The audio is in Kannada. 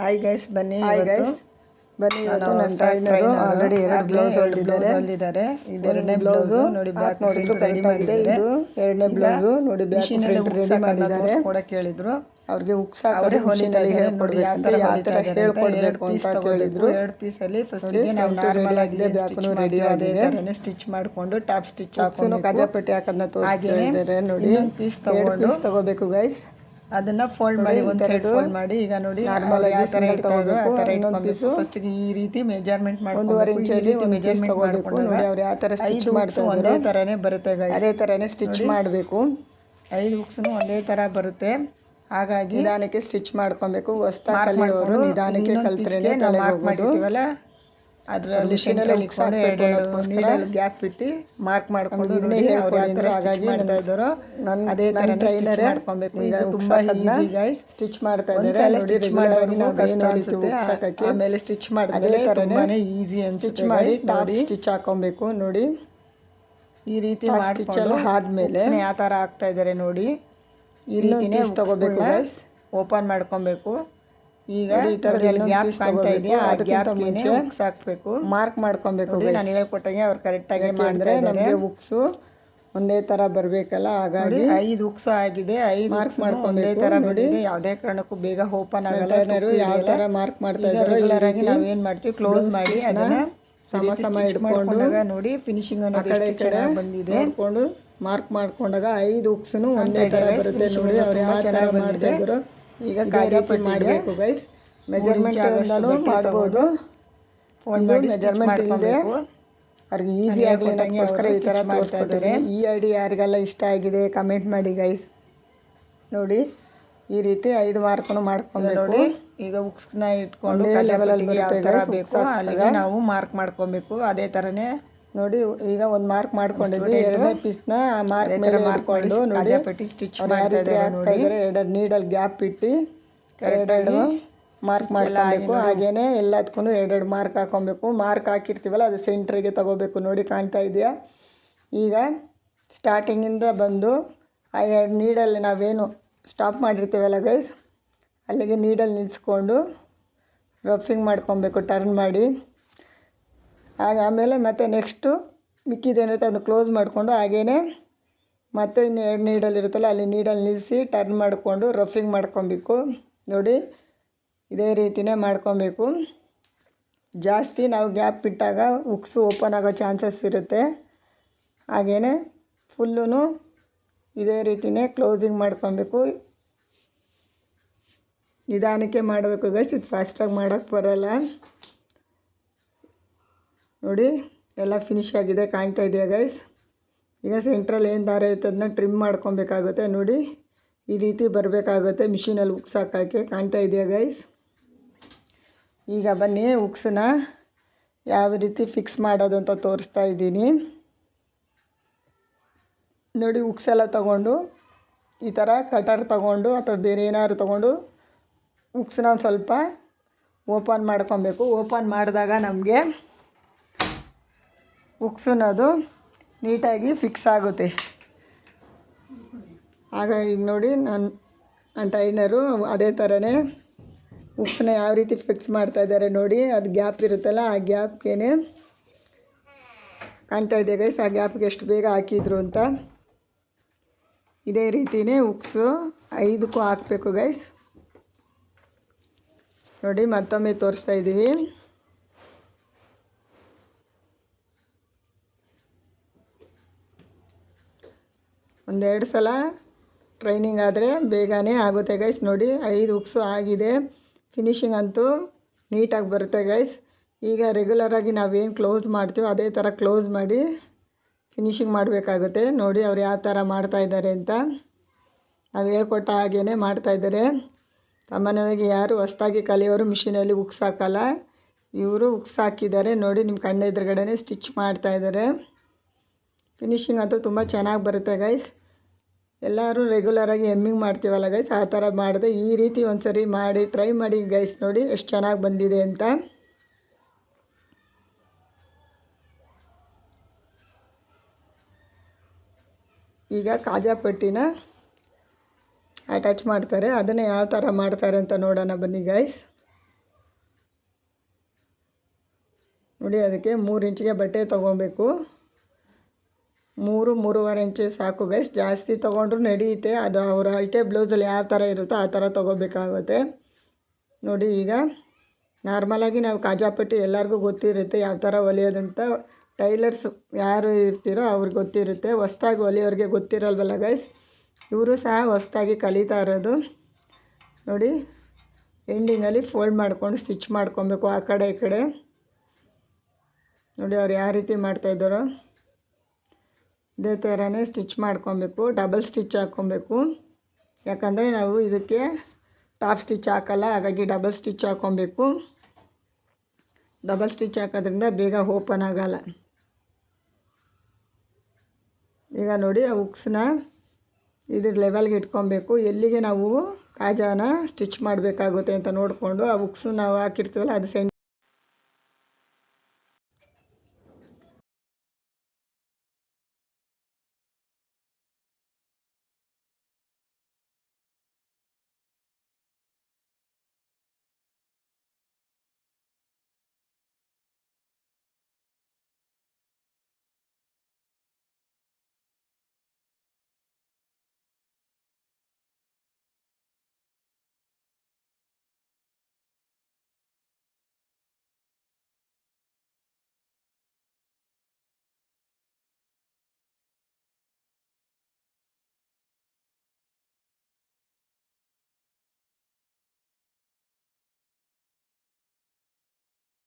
ಹಾಯ್ ಗೈಸ್, ಬನ್ನಿ ಇವತ್ತು ನನ್ನ ಟ್ರೈನರು ಆಲ್ರೆಡಿ 2 ಬ್ಲೌಸ್ ಹೊಲಿದಿದ್ದಾರೆ. ಇದೆರಡನೇ ಬ್ಲೌಸ್ ನೋಡಿ, ಬ್ಯಾಕ್ ನೋಡಿದ್ರು ರೆಡಿ ಮಾಡಿದೆ. ಇದು ಎರಡನೇ ಬ್ಲೌಸ್ ನೋಡಿ, ಬ್ಯಾಕ್ ಫ್ರಂಟ್ ರೆಡಿ ಮಾಡಿದ್ದಾರೆ. ಕೊಡಕ್ಕೆ ಹೇಳಿದ್ರು. ಅವ್ರಿಗೆ ಅವರೇ ಹೊಲಿನಲ್ಲಿ ಹೇಳ್ಕೊಡ್ಬೇಕಂತ, ಯಾವ ಥರ ಹೇಳ್ಕೊಡ್ಬೇಕು ಅಂತ ಕೇಳಿದ್ರು. 2 ಪೀಸಲ್ಲಿ ಫಸ್ಟಿಗೆ ನಾವು ನಾರ್ಮಲ್ ಆಗಿ ಬ್ಯಾಕ್ನು ರೆಡಿ ಆಗಿದೆ, ಸ್ಟಿಚ್ ಮಾಡಿಕೊಂಡು ಟಾಪ್ ಸ್ಟಿಚ್ ಹಾಕೊಂಡು ಕಾಜಾಪಟ್ಟಿ ಹಾಕೋದನ್ನ ತೋರಿಸ್ತಿದ್ದಾರೆ ನೋಡಿ. ಪೀಸ್ ತಗೋಬೇಕು ಗೈಸ್. ಅದನ್ನ ಫೋಲ್ಡ್ ಮಾಡಿ ಒಂದು ಸೈಡ್ ಫೋಲ್ಡ್ ಮಾಡಿ. ಈಗ ನೋಡಿ ನಾರ್ಮಲ್ ಆಗಿ ತರ ಇಟ್ಕೊಂಡು ಇನ್ನೊಂದು ಪೀಸ್ ಫಸ್ಟ್ ಈ ರೀತಿ ಮೆಜರ್ಮೆಂಟ್ ಮಾಡ್ಕೊಂಡು 1.5 ಇಂಚ್ ಮೆಜರ್ಮೆಂಟ್ ಮಾಡ್ಕೊಂಡು ನೋಡಿ ಅವ್ರು ಯಾವ ತರ ಸ್ಟಿಚ್ ಮಾಡ್ತಾರೆ ಒಂದೇ ತರನೇ ಬರುತ್ತೆ ಗೈಸ್. ಅದೇ ತರನೇ ಸ್ಟಿಚ್ ಮಾಡಬೇಕು. 5 ಹುಕ್ಸ್ನು ಒಂದೇ ತರ ಬರುತ್ತೆ. ಹಾಗಾಗಿ ನಿಧಾನಕ್ಕೆ ಸ್ಟಿಚ್ ಮಾಡ್ಕೊಬೇಕು. ಹೊಸದಾಗಿ ಕಲಿಯೋರು ನಿಧಾನಕ್ಕೆ ಕಲ್ತ್ರೇನೆ ಮಾರ್ಕ್ ಮಾಡಿರ್ತೀವಲ್ಲ ಅದರಲ್ಲಿ ಶೆಂಟ್ರಲ್ಲಿ ಇಟ್ಕೊಂಡು ನೀಡಲ್ ಗ್ಯಾಪ್ ಬಿಟ್ಟು ಮಾರ್ಕ್ ಮಾಡ್ಕೊಂಡು ಇದನ್ನೇ ಹೇಳ್ಕೊಡಿದ್ರು. ಹಾಗಾಗಿ ಮಾಡ್ತಾ ಇದ್ದಾರೋ ಅದೇ ತರ ಟ್ರೈನರ್ ಮಾಡ್ಕೊಬೇಕು. ಈಗ ತುಂಬಾ ಈಸಿ ಗೈಸ್, ಸ್ಟಿಚ್ ಮಾಡ್ತಾ ಇದ್ದಾರೆ ನೋಡಿ. ಸ್ಟಿಚ್ ಮಾಡೋವಾಗ ನಾವು ಕಷ್ಟ ಅನ್ಸುತ್ತೆ, ಆಮೇಲೆ ಸ್ಟಿಚ್ ಮಾಡಿದ್ರೆ ತುಂಬಾನೇ ಈಸಿ ಅನ್ಸುತ್ತೆ. ಸ್ಟಿಚ್ ಮಾಡಿ ಟಾಪ್ ಸ್ಟಿಚ್ ಹಾಕೊಬೇಕು ನೋಡಿ. ಈ ರೀತಿ ಮಾಡ್ಕೊಂಡು ಆದ್ಮೇಲೆ ಯಾವ ಥರ ಹಾಕ್ತಾ ಇದ್ದಾರೆ ನೋಡಿ. ಈ ರೀತಿನೇ ತಗೋಬೇಕು ಗೈಸ್, ಓಪನ್ ಮಾಡ್ಕೊಬೇಕು. ಈಗ ಈ ಥರದಲ್ಲಿ ಗ್ಯಾಪ್ ಕಾಣ್ತಾ ಇದೆಯಾ, ಆ ಗ್ಯಾಪ್ಗೆ ಹುಕ್ಸ್ ಹಾಕಬೇಕು, ಮಾರ್ಕ್ ಮಾಡ್ಕೊಬೇಕು. ನಾನು ಹೇಳ್ಕೊಟ್ಟಾಗೆ ಅವ್ರು ಕರೆಕ್ಟಾಗಿ ಮಾಡಿದ್ರೆ ನಮಗೆ ಹುಕ್ಸು ಒಂದೇ ಥರ ಬರಬೇಕಲ್ಲ. ಹಾಗಾಗಿ 5 ಹುಕ್ಸು ಆಗಿದೆ. 5 ಮಾರ್ಕ್ ಮಾಡ್ಕೊಂಡು ಒಂದೇ ಥರ ಬಂದಿದೆ. ಯಾವುದೇ ಕಾರಣಕ್ಕೂ ಬೇಗ ಓಪನ್ ಆಗಲ್ಲ. ಯಾವ ಥರ ಮಾರ್ಕ್ ಮಾಡ್ತಾ ಇದ್ದಾರೆ ರೆಗ್ಯುಲರ್ ಆಗಿ ನಾವೇನು ಮಾಡ್ತೀವಿ, ಕ್ಲೋಸ್ ಮಾಡಿ ಅದನ್ನ ಸಮ ಇಟ್ಕೊಂಡಾಗ ನೋಡಿ ಫಿನಿಶಿಂಗ್ ಅನ್ನೋದು ಕಡೆ ಬಂದಿದೆ. ನೋಡ್ಕೊಂಡು ಮಾರ್ಕ್ ಮಾಡ್ಕೊಂಡಾಗ 5 ಹುಕ್ಸ್ನು ಒಂದೇ ಥರ ಬರುತ್ತೆ ನೋಡಿ. ಅವ್ರು ಯಾವ ಥರ ಮಾಡ್ತಾ ಇದ್ರು ಈಗ ಕಾಜಾಪಟ್ಟಿ ಮಾಡಬೇಕು ಗೈಸ್. ಮೆಜರ್ಮೆಂಟ್ ಮಾಡ್ಬೋದು. ಫೋನ್ ಮಾಡಿ ಮೆಜರ್ಮೆಂಟ್ ಇಲ್ಲದೆ ಅವ್ರಿಗೆ ಈಸಿ ಆಗಲಿ ಅನ್ನೋಕ್ಕೋಸ್ಕರ ಈ ಥರ ಮಾಡ್ತಾರೆ. ಈ ಐಡಿಯಾ ಯಾರಿಗೆಲ್ಲ ಇಷ್ಟ ಆಗಿದೆ ಕಮೆಂಟ್ ಮಾಡಿ ಗೈಸ್. ನೋಡಿ ಈ ರೀತಿ 5 ಮಾರ್ಕ್ನು ಮಾಡ್ಕೊಬೇಕು. ಈಗ ಹುಕ್ಸ್ನ ಇಟ್ಕೊಂಡು ಲೆವೆಲಲ್ಲಿ ಬೇಕು ಅಲ್ಲಿಗೆ ನಾವು ಮಾರ್ಕ್ ಮಾಡ್ಕೊಬೇಕು. ಅದೇ ಥರನೇ ನೋಡಿ ಈಗ ಒಂದು ಮಾರ್ಕ್ ಮಾಡ್ಕೊಂಡಿದ್ವಿ. ಎರಡನೇ ಪೀಸ್ನ ಮಾರ್ಕ್ ಮೇಲೆ ಮಾಡ್ಕೊಂಡು ನೋಡಿ ಸ್ಟಿಚ್ ಎರಡು ನೀಡಲ್ ಗ್ಯಾಪ್ ಇಟ್ಟು ಎರಡು ಮಾರ್ಕ್ ಮಾಡಬೇಕು. ಹಾಗೇನೆ ಎಲ್ಲದಕ್ಕೂ 2 ಮಾರ್ಕ್ ಹಾಕೊಬೇಕು. ಮಾರ್ಕ್ ಹಾಕಿರ್ತೀವಲ್ಲ ಅದು ಸೆಂಟ್ರಿಗೆ ತಗೋಬೇಕು ನೋಡಿ. ಕಾಣ್ತಾ ಇದೆಯಾ? ಈಗ ಸ್ಟಾರ್ಟಿಂಗಿಂದ ಬಂದು ಆ 2 ನೀಡಲ್ಲಿ ನಾವೇನು ಸ್ಟಾಪ್ ಮಾಡಿರ್ತೀವಲ್ಲ ಗೈಸ್, ಅಲ್ಲಿಗೆ ನೀಡಲ್ ನಿಲ್ಲಿಸ್ಕೊಂಡು ರಫಿಂಗ್ ಮಾಡ್ಕೊಬೇಕು ಟರ್ನ್ ಮಾಡಿ. ಆಮೇಲೆ ಮತ್ತೆ ನೆಕ್ಸ್ಟು ಮಿಕ್ಕಿದೇನಿರುತ್ತೆ ಅದನ್ನು ಕ್ಲೋಸ್ ಮಾಡಿಕೊಂಡು ಹಾಗೇ ಮತ್ತೆ ಇನ್ನು 2 ನೀಡಲ್ ಇರುತ್ತಲ್ಲ ಅಲ್ಲಿ ನೀಡಲ್ ನಿಲ್ಲಿಸಿ ಟರ್ನ್ ಮಾಡಿಕೊಂಡು ರಫಿಂಗ್ ಮಾಡ್ಕೊಬೇಕು ನೋಡಿ. ಇದೇ ರೀತಿಯೇ ಮಾಡ್ಕೊಬೇಕು. ಜಾಸ್ತಿ ನಾವು ಗ್ಯಾಪ್ ಬಿಟ್ಟಾಗ ಹುಕ್ಸು ಓಪನ್ ಆಗೋ ಚಾನ್ಸಸ್ ಇರುತ್ತೆ. ಹಾಗೇ ಫುಲ್ಲೂ ಇದೇ ರೀತಿಯೇ ಕ್ಲೋಸಿಂಗ್ ಮಾಡ್ಕೊಬೇಕು. ನಿಧಾನಕ್ಕೆ ಮಾಡಬೇಕು ಗೈಸ್, ಇದು ಫಾಸ್ಟಾಗಿ ಮಾಡೋಕ್ಕೆ ಬರೋಲ್ಲ ನೋಡಿ. ಎಲ್ಲ ಫಿನಿಶ್ ಆಗಿದೆ, ಕಾಣ್ತಾ ಇದೆಯಾ ಗೈಸ್? ಈಗ ಸೆಂಟ್ರಲ್ಲಿ ಏನು ದಾರ ಇರುತ್ತೆ ಅದನ್ನ ಟ್ರಿಮ್ ಮಾಡ್ಕೊಬೇಕಾಗುತ್ತೆ ನೋಡಿ. ಈ ರೀತಿ ಬರಬೇಕಾಗುತ್ತೆ ಮಿಷಿನಲ್ಲಿ ಹುಕ್ಸ್ ಹಾಕೋಕ್ಕೆ. ಕಾಣ್ತಾ ಇದೆಯಾ ಗೈಸ್? ಈಗ ಬನ್ನಿ ಹುಕ್ಸನ್ನ ಯಾವ ರೀತಿ ಫಿಕ್ಸ್ ಮಾಡೋದು ಅಂತ ತೋರಿಸ್ತಾ ಇದ್ದೀನಿ ನೋಡಿ. ಹುಕ್ಸ್ ಎಲ್ಲ ತೊಗೊಂಡು ಈ ಥರ ಕಟರ್ ತೊಗೊಂಡು ಅಥವಾ ಬೇರೆ ಏನಾದ್ರು ತೊಗೊಂಡು ಹುಕ್ಸನ್ನ ಒಂದು ಸ್ವಲ್ಪ ಓಪನ್ ಮಾಡ್ಕೊಬೇಕು. ಓಪನ್ ಮಾಡಿದಾಗ ನಮಗೆ ಹುಕ್ಸ್ ಅನ್ನೋದು ನೀಟಾಗಿ ಫಿಕ್ಸ್ ಆಗುತ್ತೆ. ಆಗ ಈಗ ನೋಡಿ ನನ್ನ ಟ್ರೈನರು ಅದೇ ಥರನೇ ಹುಕ್ಸ್ನ ಯಾವ ರೀತಿ ಫಿಕ್ಸ್ ಮಾಡ್ತಾಯಿದ್ದಾರೆ ನೋಡಿ. ಅದು ಗ್ಯಾಪ್ ಇರುತ್ತಲ್ಲ ಆ ಗ್ಯಾಪ್ಗೆ ಕಾಣ್ತಾ ಇದೆ ಗೈಸ್, ಆ ಗ್ಯಾಪ್ಗೆ ಎಷ್ಟು ಬೇಗ ಹಾಕಿದ್ರು ಅಂತ. ಇದೇ ರೀತಿಯೇ ಹುಕ್ಸು 5ಕ್ಕೂ ಹಾಕಬೇಕು ಗೈಸ್ ನೋಡಿ. ಮತ್ತೊಮ್ಮೆ ತೋರಿಸ್ತಾ ಇದ್ದೀವಿ. ಒಂದೆರಡು ಸಲ ಟ್ರೈನಿಂಗ್ ಆದರೆ ಬೇಗನೆ ಆಗುತ್ತೆ ಗೈಸ್ ನೋಡಿ. 5 ಹುಕ್ಸು ಆಗಿದೆ. ಫಿನಿಶಿಂಗ್ ಅಂತೂ ನೀಟಾಗಿ ಬರುತ್ತೆ ಗೈಸ್. ಈಗ ರೆಗ್ಯುಲರಾಗಿ ನಾವೇನು ಕ್ಲೋಸ್ ಮಾಡ್ತೀವೋ ಅದೇ ಥರ ಕ್ಲೋಸ್ ಮಾಡಿ ಫಿನಿಶಿಂಗ್ ಮಾಡಬೇಕಾಗುತ್ತೆ ನೋಡಿ. ಅವ್ರು ಯಾವ ಥರ ಮಾಡ್ತಾಯಿದ್ದಾರೆ ಅಂತ ನಾವು ಹೇಳ್ಕೊಟ್ಟ ಹಾಗೇ ಮಾಡ್ತಾಯಿದ್ದಾರೆ. ಸಾಮಾನ್ಯವಾಗಿ ಯಾರು ಹೊಸ್ದಾಗಿ ಕಲಿಯೋರು ಮಿಷಿನಲ್ಲಿ ಹುಕ್ಸ್ ಹಾಕಲ್ಲ. ಇವರು ಹುಕ್ಸ್ ಹಾಕಿದ್ದಾರೆ ನೋಡಿ. ನಿಮ್ಮ ಕಣ್ಣ ಎದುರುಗಡೆ ಸ್ಟಿಚ್ ಮಾಡ್ತಾಯಿದ್ದಾರೆ. ಫಿನಿಶಿಂಗ್ ಅಂತೂ ತುಂಬ ಚೆನ್ನಾಗಿ ಬರುತ್ತೆ ಗೈಸ್. ಎಲ್ಲರೂ ರೆಗ್ಯುಲರಾಗಿ ಎಮ್ಮಿಂಗ್ ಮಾಡ್ತೀವಲ್ಲ ಗೈಸ್, ಆ ಥರ ಮಾಡಿದೆ. ಈ ರೀತಿ ಒಂದು ಸರಿ ಮಾಡಿ ಟ್ರೈ ಮಾಡಿ ಗೈಸ್ ನೋಡಿ ಎಷ್ಟು ಚೆನ್ನಾಗಿ ಬಂದಿದೆ ಅಂತ. ಈಗ ಕಾಜಾಪಟ್ಟಿನ ಅಟ್ಯಾಚ್ ಮಾಡ್ತಾರೆ. ಅದನ್ನು ಯಾವ ಥರ ಮಾಡ್ತಾರೆ ಅಂತ ನೋಡೋಣ ಬನ್ನಿ ಗೈಸ್. ನೋಡಿ ಅದಕ್ಕೆ 3 ಇಂಚಿಗೆ ಬಟ್ಟೆ ತೊಗೊಬೇಕು. 3-3.5 ಇಂಚು ಸಾಕು ಗೈಸ್. ಜಾಸ್ತಿ ತೊಗೊಂಡ್ರು ನಡೆಯುತ್ತೆ. ಅದು ಅವರ ಅಳತೆ ಬ್ಲೌಸಲ್ಲಿ ಯಾವ ಥರ ಇರುತ್ತೋ ಆ ಥರ ತೊಗೋಬೇಕಾಗುತ್ತೆ. ನೋಡಿ ಈಗ ನಾರ್ಮಲಾಗಿ ನಾವು ಕಾಜಾಪಟ್ಟಿ ಎಲ್ಲರಿಗೂ ಗೊತ್ತಿರುತ್ತೆ ಯಾವ ಥರ ಹೊಲಿಯೋದಂತ. ಟೈಲರ್ಸ್ ಯಾರು ಇರ್ತೀರೋ ಅವ್ರಿಗೆ ಗೊತ್ತಿರುತ್ತೆ. ಹೊಸ್ದಾಗಿ ಹೊಲಿಯೋರಿಗೆ ಗೊತ್ತಿರಲ್ವಲ್ಲ ಗೈಸ್. ಇವರು ಸಹ ಹೊಸ್ದಾಗಿ ಕಲಿತಾ ಇರೋದು. ನೋಡಿ ಎಂಡಿಂಗಲ್ಲಿ ಫೋಲ್ಡ್ ಮಾಡ್ಕೊಂಡು ಸ್ಟಿಚ್ ಮಾಡ್ಕೊಬೇಕು ಆ ಕಡೆ ಈ ಕಡೆ. ನೋಡಿ ಅವ್ರು ಯಾವ ರೀತಿ ಮಾಡ್ತಾಯಿದ್ದಾರೋ ಇದೇ ಥರನೇ ಸ್ಟಿಚ್ ಮಾಡ್ಕೊಬೇಕು. ಡಬಲ್ ಸ್ಟಿಚ್ ಹಾಕ್ಕೊಬೇಕು. ಯಾಕಂದರೆ ನಾವು ಇದಕ್ಕೆ ಟಾಪ್ ಸ್ಟಿಚ್ ಹಾಕಲ್ಲ, ಹಾಗಾಗಿ ಡಬಲ್ ಸ್ಟಿಚ್ ಹಾಕ್ಕೊಬೇಕು. ಡಬಲ್ ಸ್ಟಿಚ್ ಹಾಕೋದ್ರಿಂದ ಬೇಗ ಓಪನ್ ಆಗಲ್ಲ. ಈಗ ನೋಡಿ ಆ ಹುಕ್ಸ್ನ ಇದ್ರ ಲೆವೆಲ್ಗೆ ಇಟ್ಕೊಬೇಕು. ಎಲ್ಲಿಗೆ ನಾವು ಕಾಜಾನ ಸ್ಟಿಚ್ ಮಾಡಬೇಕಾಗುತ್ತೆ ಅಂತ ನೋಡಿಕೊಂಡು ಆ ಹುಕ್ಸು ನಾವು ಹಾಕಿರ್ತೀವಲ್ಲ ಅದು